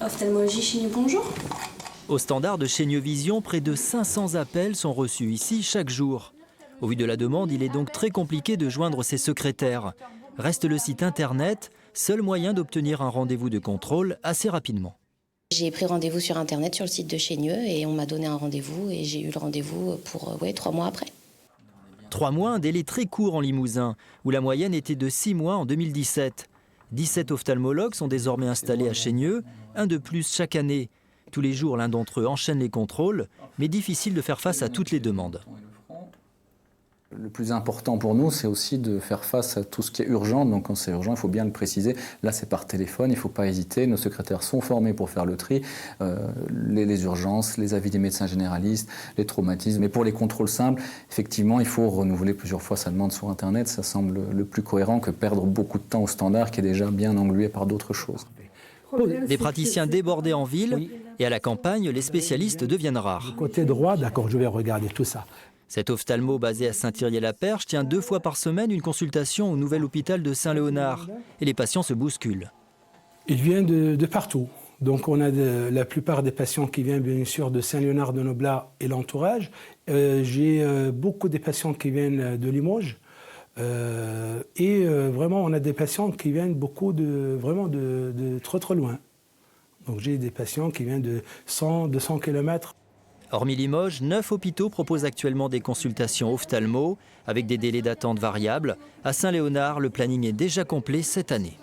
Ophtalmologie Chaigneux, bonjour. Au standard de Chaigneux Vision, près de 500 appels sont reçus ici chaque jour. Au vu de la demande, il est donc très compliqué de joindre ses secrétaires. Reste le site internet, seul moyen d'obtenir un rendez-vous de contrôle assez rapidement. J'ai pris rendez-vous sur internet, sur le site de Chaigneux, et on m'a donné un rendez-vous et j'ai eu le rendez-vous pour 3 mois après. 3 mois, un délai très court en Limousin, où la moyenne était de 6 mois en 2017. 17 ophtalmologues sont désormais installés à Chaigneux, un de plus chaque année. Tous les jours, l'un d'entre eux enchaîne les contrôles, mais difficile de faire face à toutes les demandes. Le plus important pour nous, c'est aussi de faire face à tout ce qui est urgent. Donc quand c'est urgent, il faut bien le préciser. Là, c'est par téléphone, il ne faut pas hésiter. Nos secrétaires sont formés pour faire le tri. Les urgences, les avis des médecins généralistes, les traumatismes. Mais pour les contrôles simples, effectivement, il faut renouveler plusieurs fois sa demande sur Internet. Ça semble le plus cohérent que perdre beaucoup de temps au standard qui est déjà bien englué par d'autres choses. Des praticiens débordés en ville et à la campagne, les spécialistes deviennent rares. Côté droit, d'accord, je vais regarder tout ça. Cet ophtalmo basé à Saint-Thirier-la-Perche tient 2 fois par semaine une consultation au nouvel hôpital de Saint-Léonard. Et les patients se bousculent. Il vient de partout. Donc on a la plupart des patients qui viennent bien sûr de Saint-Léonard-de-Noblat et l'entourage. J'ai beaucoup de patients qui viennent de Limoges. Vraiment, on a des patients qui viennent de trop loin. Donc j'ai des patients qui viennent de 100, 200 km. Hormis Limoges, 9 hôpitaux proposent actuellement des consultations ophtalmo avec des délais d'attente variables. À Saint-Léonard, le planning est déjà complet cette année.